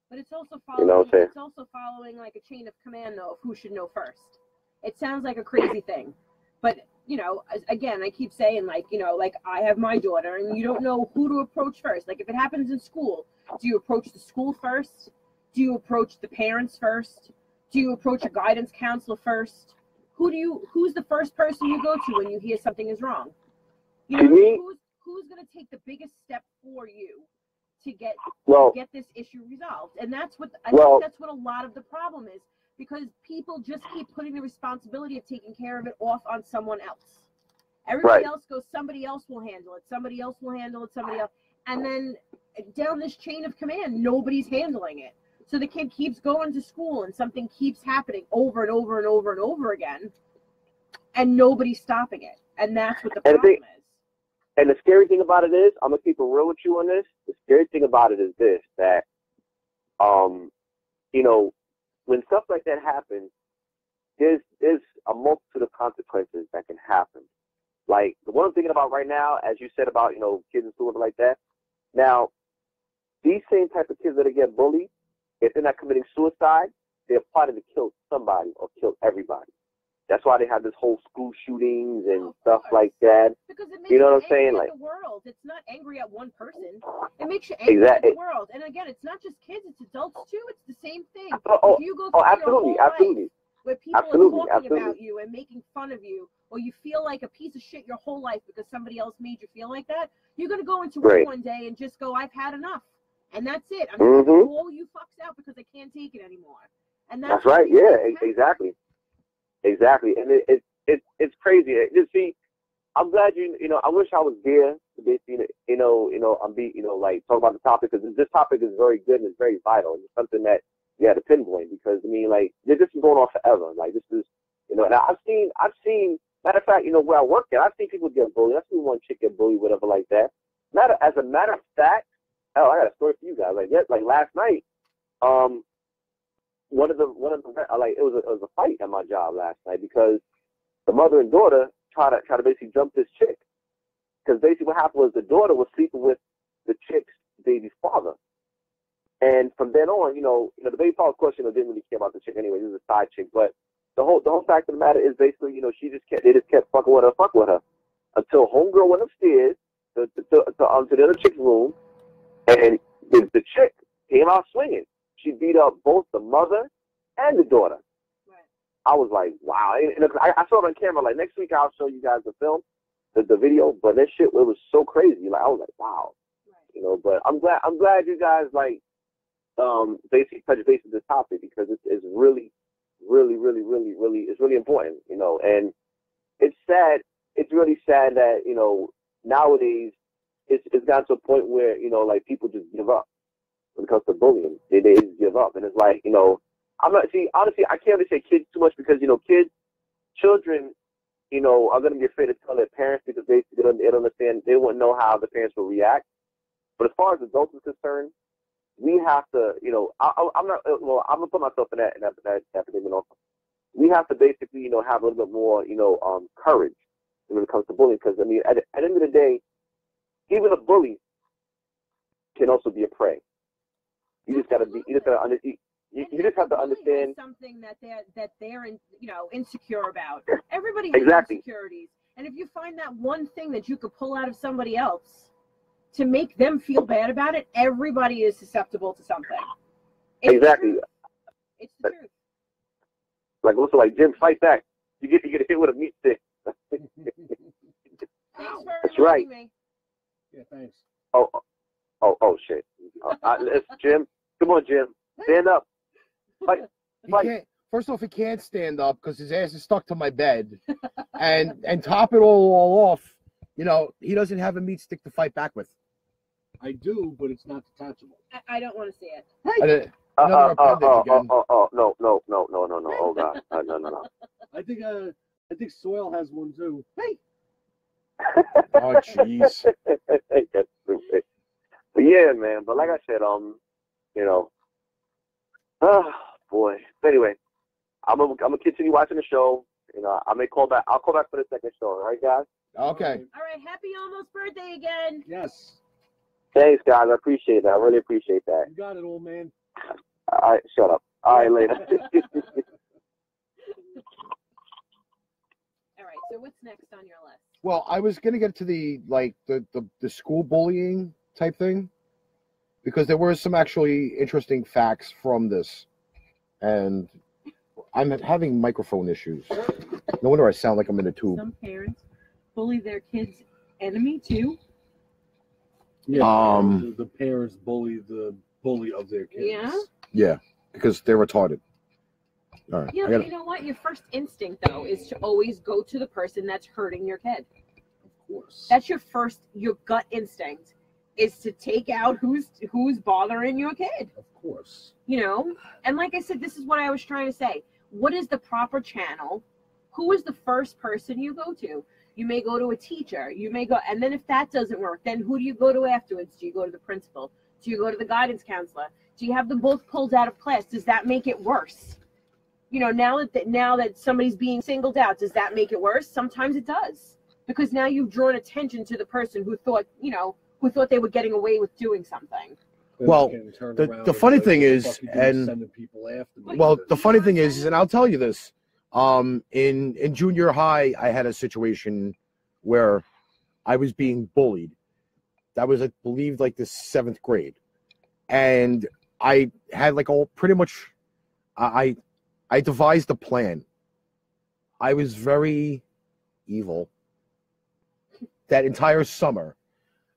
But it's also following. You know, it's also following like a chain of command, though, of who should know first. It sounds like a crazy thing, but you know, again, I keep saying, like, you know, like, I have my daughter, and you don't know who to approach first. Like, if it happens in school, do you approach the school first? Do you approach the parents first? Do you approach a guidance counselor first? Who's the first person you go to when you hear something is wrong? You know, who's going to take the biggest step for you to get this issue resolved? And that's what I think that's what a lot of the problem is, because people just keep putting the responsibility of taking care of it off on someone else. Everybody else goes, somebody else will handle it. Somebody else will handle it. Somebody else, and then down this chain of command, nobody's handling it. So the kid keeps going to school, and something keeps happening over and over and over and over again, and nobody's stopping it. And that's what the problem is. And the scary thing about it is, I'm going to keep it real with you on this. The scary thing about it is this, that, you know, when stuff like that happens, there's a multitude of consequences that can happen. Like, the one I'm thinking about right now, as you said about, you know, kids in school and like that. Now, these same type of kids that get bullied, if they're not committing suicide, they're plotting to kill somebody or kill everybody. That's why they have this whole school shootings and stuff like that. Because it makes you know you what I'm saying? Like, the world. It's not angry at one person. It makes you angry at the world. And again, it's not just kids; it's adults too. It's the same thing. If you go through absolutely, your whole absolutely. life where people are talking about you and making fun of you, or you feel like a piece of shit your whole life because somebody else made you feel like that, you're gonna go into work one day and just go, "I've had enough," and that's it. I'm gonna roll you fucks out because I can't take it anymore. And that's right. Yeah, exactly. Exactly, and it's crazy. You see, I'm glad you know. I wish I was there to basically, like, talk about the topic, because this topic is very good and it's very vital. It's something that you had to pinpoint, because I mean, like, this is going on forever. Like, this is, you know, and I've seen. Matter of fact, you know, where I work at, I've seen people get bullied. I've seen one chick get bullied, whatever, like that. As a matter of fact, hell, I got a story for you guys. Like last night, one of the like, it was a fight at my job last night, because the mother and daughter try to basically jump this chick, because basically what happened was the daughter was sleeping with the chick's baby's father, and from then on, you know, the baby father, of course, you know, didn't really care about the chick anyway. He was a side chick, but the whole fact of the matter is basically, they just kept fucking with her, until homegirl went upstairs to the other chick's room, and the chick came out swinging. She beat up both the mother and the daughter. Right. I was like, wow. And I saw it on camera. Like, next week I'll show you guys the film, the video. But that shit, it was so crazy. Like, I was like, wow. Right. But I'm glad you guys basically touch base with this topic, because it's really, really, really, really, really, it's really important. And it's sad. It's really sad that nowadays it's gotten to a point where like people just give up when it comes to bullying. They just give up, and it's like honestly, I can't really say kids too much, because children are going to be afraid to tell their parents, because they don't understand. They won't know how the parents will react. But as far as adults is concerned, we have to, I'm gonna put myself in that predicament also. We have to basically, have a little bit more, courage when it comes to bullying, because at the end of the day, even a bully can also be a prey. You just have to understand something that they're insecure about. Everybody has exactly. insecurities, and if you find that one thing that you could pull out of somebody else to make them feel bad about it, everybody is susceptible to something. Exactly. It's the truth. Like Jim, fight back. You get hit with a meat stick. Thanks for That's right. Me. Yeah, thanks. Oh shit. Jim, come on, Jim, stand up. Fight. First off, he can't stand up because his ass is stuck to my bed, and top it all off, he doesn't have a meat stick to fight back with. I do, but it's not detachable. I don't want to see it. Hey. No, oh god, no. I think Soil has one too. Hey. Oh jeez. That's stupid. But yeah, man. But like I said, oh boy. But anyway, I'm gonna continue watching the show. I may call back. I'll call back for the second show. All right, guys. Okay. All right. Happy almost birthday again. Yes. Thanks, guys. I appreciate that. I really appreciate that. You got it, old man. All right. Shut up. All right, later. All right. So what's next on your list? Well, I was gonna get to the school bullying type thing, because there were some actually interesting facts from this, and I'm having microphone issues. No wonder I sound like I'm in a tube. Some parents bully their kids' enemy too. Yeah. The parents bully the bully of their kids. Yeah. Yeah, because they're retarded. All right. Yeah, but you know what? Your first instinct though is to always go to the person that's hurting your kid. Of course. That's your gut instinct is to take out who's bothering your kid. Of course. And like I said, this is what I was trying to say. What is the proper channel? Who is the first person you go to? You may go to a teacher. You may go, and then if that doesn't work, then who do you go to afterwards? Do you go to the principal? Do you go to the guidance counselor? Do you have them both pulled out of class? Does that make it worse? Now that somebody's being singled out, does that make it worse? Sometimes it does, because now you've drawn attention to the person who thought they were getting away with doing something. Well, the funny thing is, and the funny thing is, and I'll tell you this, in junior high, I had a situation where I was being bullied. That was, I believe, like the 7th grade, and I had I devised a plan. I was very evil that entire summer,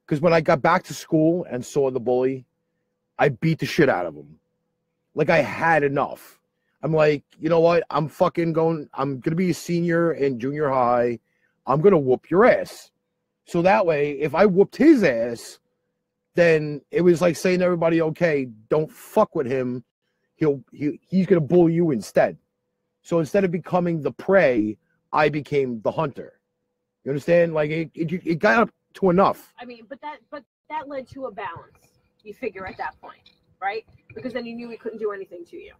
because when I got back to school and saw the bully, I beat the shit out of him. Like, I had enough. I'm like, you know what? I'm going to be a senior in junior high. I'm going to whoop your ass. So that way, if I whooped his ass, then it was like saying to everybody, okay, don't fuck with him. He's going to bully you instead. So instead of becoming the prey, I became the hunter. You understand? Like, it got up to enough. I mean, but that led to a balance. You figure at that point, right? Because then you knew he couldn't do anything to you.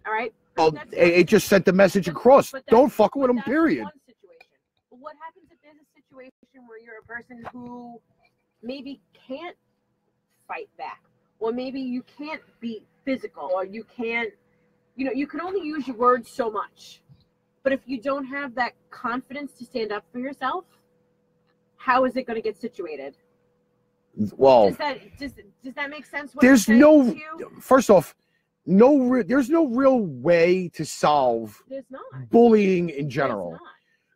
All right? Well, it just sent the message across. Don't fuck with him, period. One situation. But what happens if there's a situation where you're a person who maybe can't fight back, or maybe you can't be physical, or you can't, you can only use your words so much. But if you don't have that confidence to stand up for yourself, how is it going to get situated? Well, does that make sense? There's no, first off, there's no real way to solve bullying in general.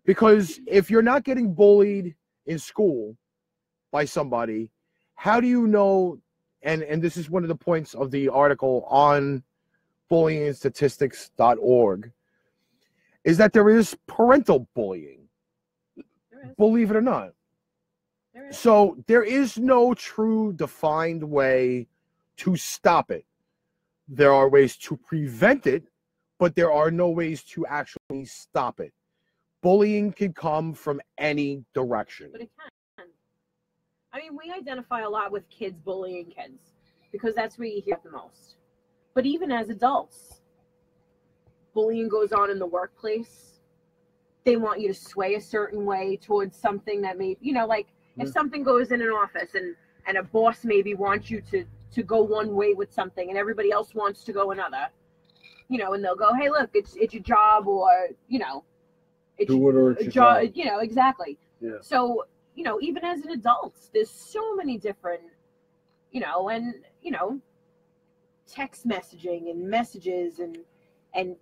Because if you're not getting bullied in school by somebody, how do you know? And this is one of the points of the article on bullyingstatistics.org, is that there is parental bullying. Believe it or not. So there is no true defined way to stop it. There are ways to prevent it, but there are no ways to actually stop it. Bullying can come from any direction. But it can. I mean, we identify a lot with kids bullying kids because that's where you hear the most. But even as adults, bullying goes on in the workplace. They want you to sway a certain way towards something that may, like if something goes in an office and a boss maybe wants you to go one way with something and everybody else wants to go another, and they'll go, hey, look, it's your job, or, it's do it or it's your job. Exactly. Yeah. So, even as an adult, there's so many different, text messaging and messages and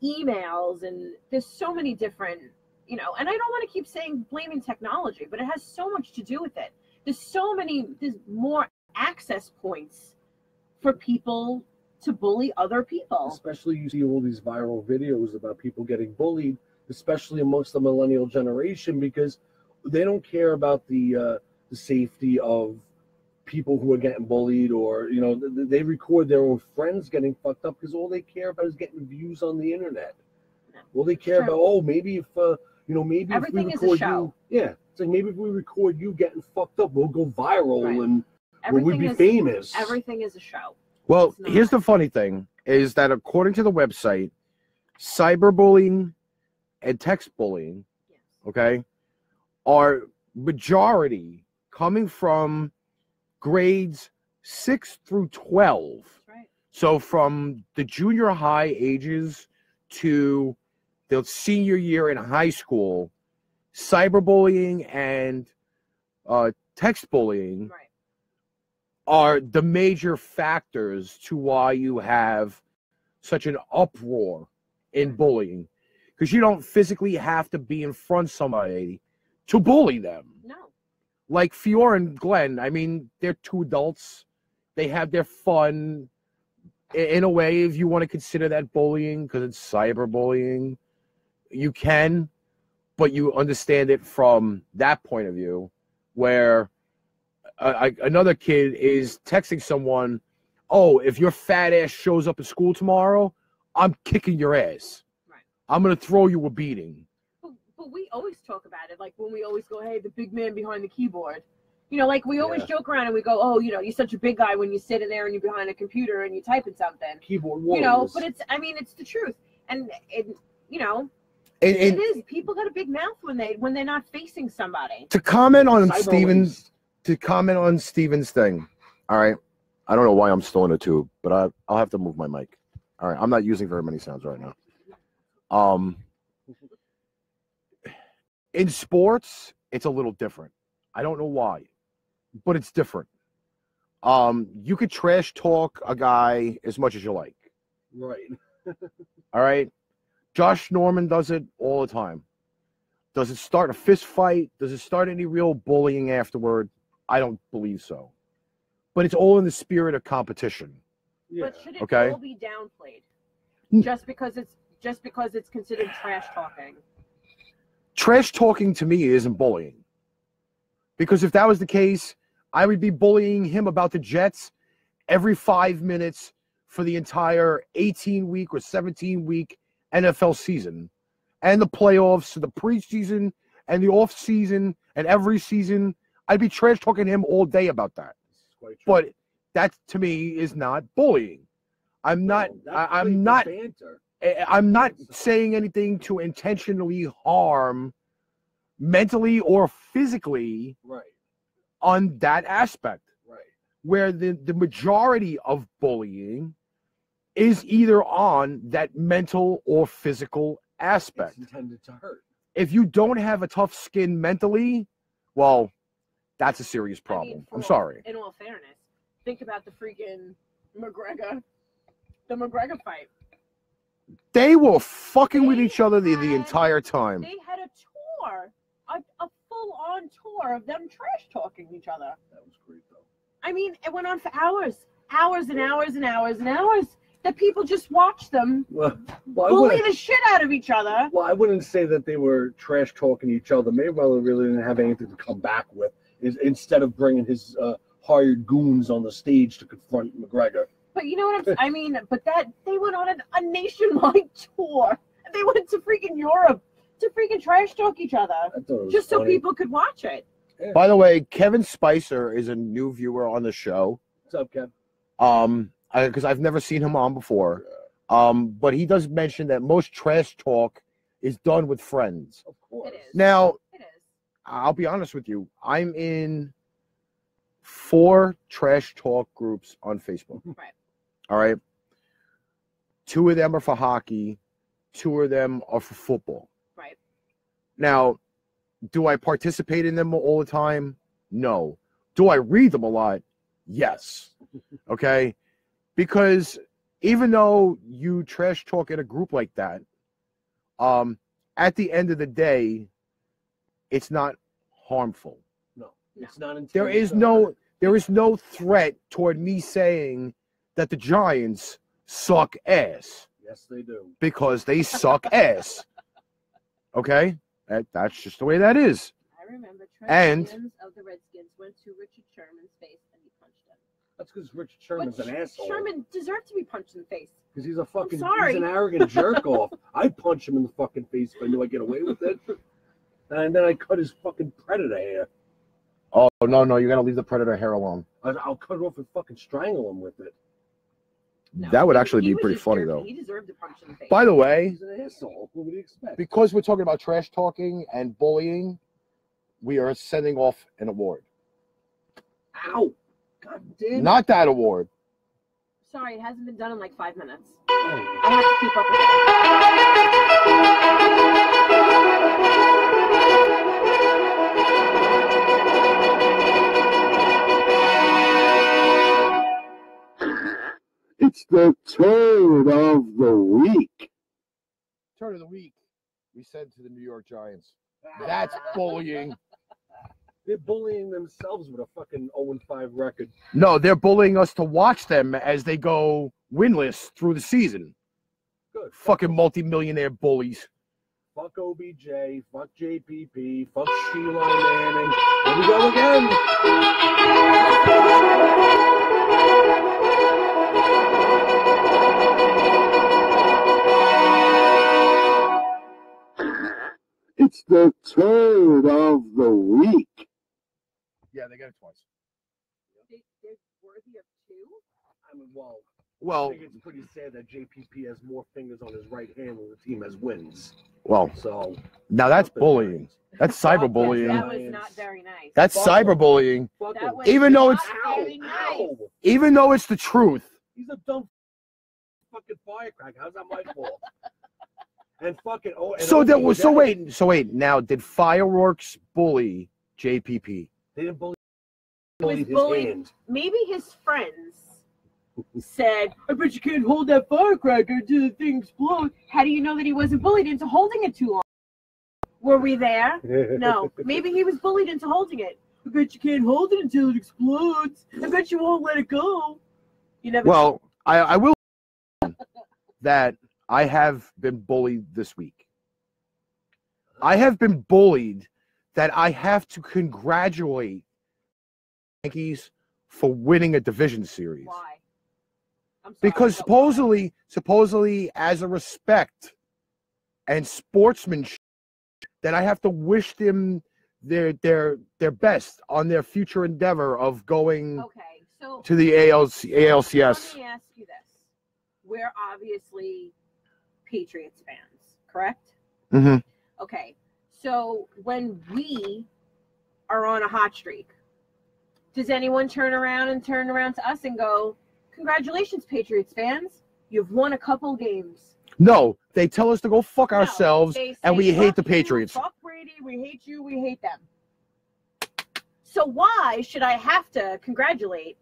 emails, and there's so many different, and I don't want to keep saying blaming technology, but it has so much to do with it. There's more access points for people to bully other people. Especially you see all these viral videos about people getting bullied, especially amongst the millennial generation, because they don't care about the safety of people who are getting bullied, or they record their own friends getting fucked up because all they care about is getting views on the internet. All they care about, maybe if maybe everything if we record is a show. It's like maybe if we record you getting fucked up, we'll go viral and we'll be famous. Everything is a show. Well, here's the funny thing, is that according to the website, cyberbullying and text bullying, okay, are majority coming from grades 6 through 12. Right. So from the junior high ages to the senior year in high school, cyberbullying and text bullying are the major factors to why you have such an uproar in bullying. Because you don't physically have to be in front of somebody to bully them. No. Like Fiora and Glenn, I mean, they're two adults. They have their fun. In a way, if you want to consider that bullying, because it's cyberbullying, you can, but you understand it from that point of view, where another kid is texting someone, oh, if your fat ass shows up at school tomorrow, I'm kicking your ass. Right. I'm going to throw you a beating. But we always talk about it, like when we always go, hey, the big man behind the keyboard. Like we always joke around and we go, oh, you're such a big guy when you're sitting there and you're behind a computer and you're typing something. Keyboard warriors. But it's the truth. And it is. People got a big mouth when they're not facing somebody. To comment on Steven's thing, all right, I don't know why I'm still in a tube, but I'll have to move my mic. All right, I'm not using very many sounds right now. In sports, it's a little different. I don't know why, but it's different. You could trash talk a guy as much as you like. Right. All right. Josh Norman does it all the time. Does it start a fist fight? Does it start any real bullying afterward? I don't believe so. But it's all in the spirit of competition. Yeah. But should it all be downplayed? Just because it's considered trash talking? Trash talking to me isn't bullying. Because if that was the case, I would be bullying him about the Jets every 5 minutes for the entire 18-week or 17-week NFL season, and the playoffs, the preseason, and the off-season, and every season. I'd be trash talking him all day about that. But that to me is not bullying. I'm not saying anything to intentionally harm mentally or physically on that aspect. Right. Where the majority of bullying is either on that mental or physical aspect. It's intended to hurt. If you don't have a tough skin mentally, well, that's a serious problem. I'm sorry. In all fairness, think about the freaking the McGregor fight. They were fucking with each other the entire time. They had a tour, a full-on tour of them trash talking each other. That was great, though. I mean, it went on for hours and hours and hours and hours. That people just watched them bully the shit out of each other. Well, I wouldn't say that they were trash talking each other. Mayweather really didn't have anything to come back with. Instead of bringing his hired goons on the stage to confront McGregor. But you know what I mean? But they went on a nationwide tour. They went to freaking Europe to freaking trash talk each other just so people could watch it. Yeah. By the way, Kevin Spicer is a new viewer on the show. What's up, Kev? Because I've never seen him on before. But he does mention that most trash talk is done with friends. Of course. It is. Now, It is. I'll be honest with you. I'm in 4 trash talk groups on Facebook. Right. All right. 2 of them are for hockey. 2 of them are for football. Right. Now, do I participate in them all the time? No. Do I read them a lot? Yes. Okay. Because even though you trash talk in a group like that, at the end of the day, it's not harmful. No, it's not intended. There is no threat toward me saying that the Giants suck ass. Yes, they do. Because they suck ass. Okay? That's just the way that is. I remember And of the Redskins went to Richard Sherman's face and he punched him. That's because Richard Sherman's an asshole. Sherman deserved to be punched in the face. Because he's a fucking, sorry. he's an arrogant jerk off. I'd punch him in the fucking face if I knew I'd get away with it. And then I cut his fucking predator hair. Oh, no, you gotta leave the predator hair alone. I'll cut it off and fucking strangle him with it. No, that would actually be was pretty just funny, dirty. though. He deserved a punch in the face. By the way, He's an asshole. What would you expect? because we're talking about trash talking and bullying, we are sending off an award. Ow! God damn. Not that award. Sorry, it hasn't been done in like 5 minutes. Oh. I have to keep up with It's the turd of the week. Turn of the week, we said to the New York Giants. That's bullying. They're bullying themselves with a fucking 0-5 record. No, they're bullying us to watch them as they go winless through the season. Good. Fucking multi-millionaire bullies. Fuck OBJ, fuck JPP, fuck Sheila Manning. Here we go again. It's the turd of the week. Yeah, they got it twice. They're worthy of 2? I mean, Well, I think it's pretty sad that JPP has more fingers on his right hand when the team has wins. so now that's bullying. That's cyberbullying. That was not very nice. That's Fuck cyberbullying. Fuck That him. was Even though not it's very nice. even though it's the truth. He's a dumb fucking firecracker. How's that my fault? And fucking So wait. Now, did Fireworks bully JPP? They didn't bully was his bullied. hand. Maybe his friends said, I bet you can't hold that firecracker until the thing explodes. How do you know that he wasn't bullied into holding it too long? Were we there? No. Maybe he was bullied into holding it. I bet you can't hold it until it explodes. I bet you won't let it go. You never. Well, I will that I have been bullied this week. I have been bullied that I have to congratulate the Yankees for winning a division series. Why? I'm sorry, Because but why? supposedly as a respect and sportsmanship, that I have to wish them their best on their future endeavor of going Okay, so to the ALCS. let me ask you this. We're obviously Patriots fans, correct? Mm-hmm. Okay, so when we are on a hot streak, does anyone turn around to us and go, congratulations, Patriots fans, you've won a couple games? No, they tell us to go fuck ourselves, they and say, we hate "Fuck the you, Patriots. Fuck Brady, we hate you, we hate them. So why should I have to congratulate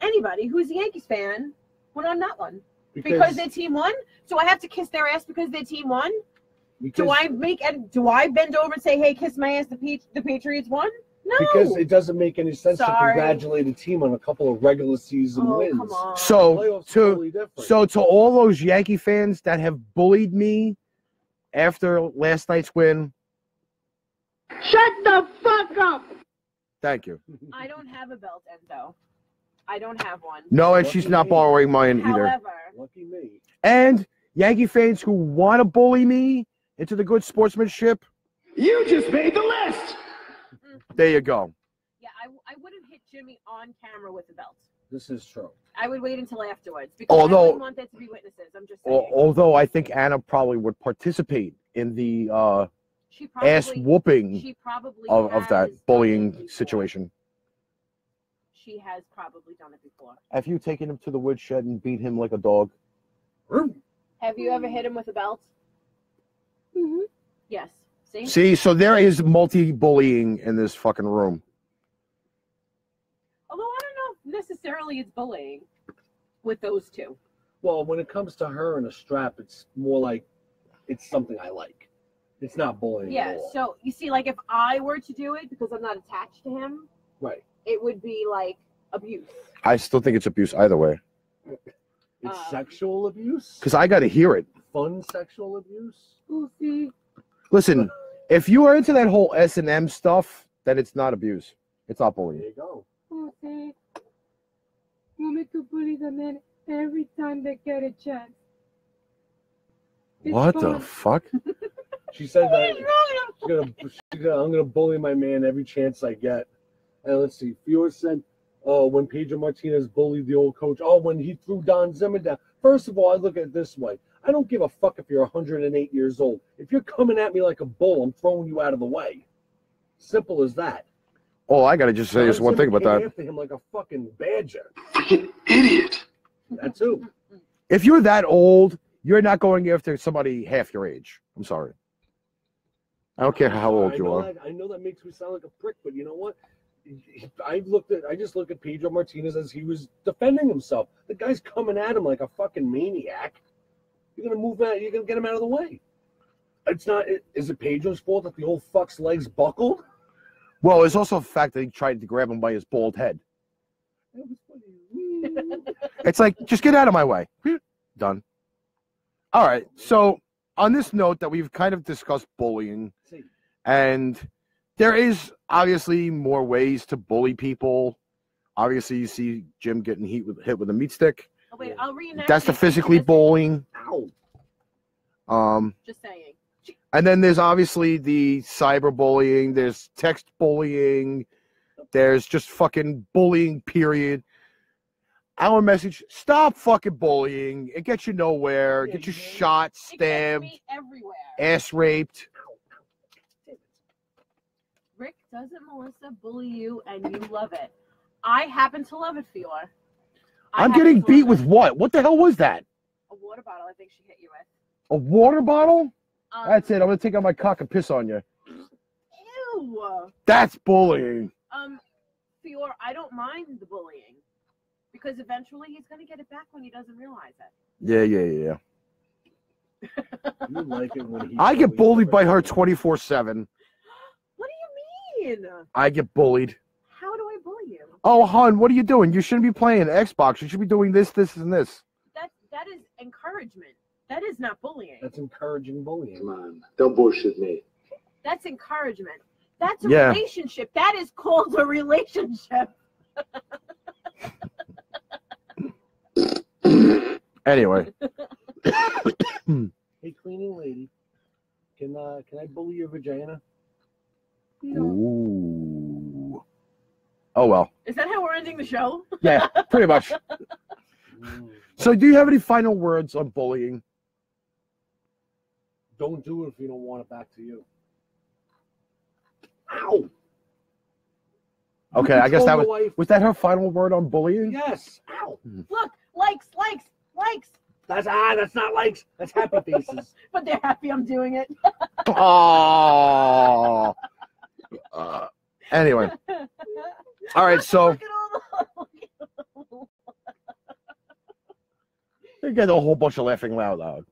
anybody who's a Yankees fan when I'm not one? Because their team won? So I have to kiss their ass because their team won? Do I bend over and say, hey, kiss my ass, the Patriots won? No. Because it doesn't make any sense to Sorry. congratulate a team on a couple of regular season wins. Come on. So totally different. to all those Yankee fans that have bullied me after last night's win, Shut the fuck up! thank you. I don't have a belt, Enzo. I don't have one. No, and she's not borrowing mine either. However, lucky me. And Yankee fans who want to bully me into the good sportsmanship, You just made the list! there you go. yeah, I wouldn't hit Jimmy on camera with a belt. This is true. I would wait until afterwards because I Although- wouldn't want there to be witnesses. I'm just saying. Although I think Anna probably would participate in the She probably, ass whooping she probably of that has bullying done it before. situation. She has probably done it before. Have you taken him to the woodshed and beat him like a dog? Have you ever hit him with a belt? Mm-hmm. Yes. See? See, so there is multi-bullying in this fucking room. Although I don't know if necessarily it's bullying with those two. Well, when it comes to her and a strap, it's more like it's something I like. It's not bullying Yeah. at all. So you see, like if I were to do it because I'm not attached to him, Right. it would be like abuse. I still think it's abuse either way. It's sexual abuse? Because I got to hear it. Fun sexual abuse? We'll see. Listen, if you are into that whole S&M stuff, then it's not abuse. It's not There bullying. you go. We'll see. Want me to bully the men every time they get a chance. It's What the fun. fuck? She said that I'm gonna bully my man every chance I get. And let's see, Fior said, when Pedro Martinez bullied the old coach, when he threw Don Zimmer down. First of all, I look at it this way. I don't give a fuck if you're 108 years old. If you're coming at me like a bull, I'm throwing you out of the way. Simple as that. Oh, I got to just say this one thing about Came that. after him like a fucking badger. Freaking idiot! That too. If you're that old, you're not going after somebody half your age. I'm sorry. I don't care how old you are. I know that makes me sound like a prick, but you know what? I just look at Pedro Martinez as he was defending himself. The guy's coming at him like a fucking maniac. You're gonna move out. You're gonna get him out of the way. It's not. Is it Pedro's fault that the old fuck's legs buckled? Well, it's also a fact that he tried to grab him by his bald head. It's like, just get out of my way. Done. All right. So on this note that we've kind of discussed bullying, and there is obviously more ways to bully people. Obviously, you see Jim getting hit with a meat stick. Oh, wait, I'll reenact. That's the physically bullying. Ow. Just saying. And then there's obviously the cyberbullying. There's text bullying. There's just fucking bullying, period. Our message, stop fucking bullying. It gets you nowhere. It gets you shot, stabbed, It gets me everywhere. ass raped. Rick, doesn't Melissa bully you and you love it? I happen to love it, Fior. I'm getting beat with what? What the hell was that? A water bottle, I think she hit you with. A water bottle? That's it. I'm going to take out my cock and piss on you. Ew. That's bullying. Fior, I don't mind the bullying. Because eventually he's going to get it back when he doesn't realize it. Yeah. You like it when he I get bullied by her 24/7. What do you mean? I get bullied. How do I bully you? Oh, hon, what are you doing? You shouldn't be playing Xbox. You should be doing this, and this. That is encouragement. That is not bullying. That's encouraging bullying. Come on, don't bullshit me. That's encouragement. That's a Yeah. relationship. That is called a relationship. Anyway. Hey, cleaning lady, can I bully your vagina? Ooh. Oh, well. Is that how we're ending the show? Yeah, pretty much. So do you have any final words on bullying? Don't do it if you don't want it back to you. Ow! Okay, You I guess told that my was wife- that her final word on bullying? Yes. Ow! Look, likes. That's not likes. That's happy faces. But they're happy I'm doing it. Oh. Anyway. All right, so you get a whole bunch of laughing loud. All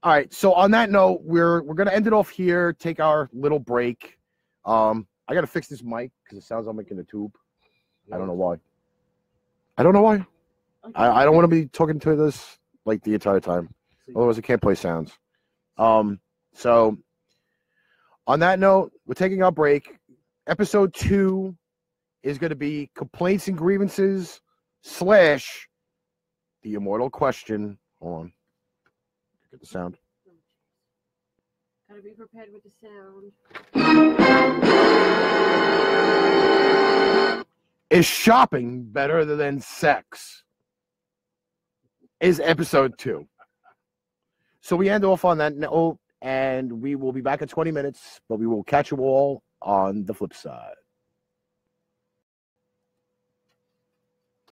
right, so on that note, we're gonna end it off here. Take our little break. I gotta fix this mic because it sounds like I'm making a tube. I don't know why. I don't want to be talking to this like the entire time. Otherwise, I can't play sounds. So on that note, we're taking our break. Episode 2 is going to be complaints and grievances / the immortal question. Hold on. Get the sound. Gotta be prepared with the sound. Is shopping better than sex? Is episode 2. So we end off on that note, and we will be back in 20 minutes, but we will catch you all on the flip side.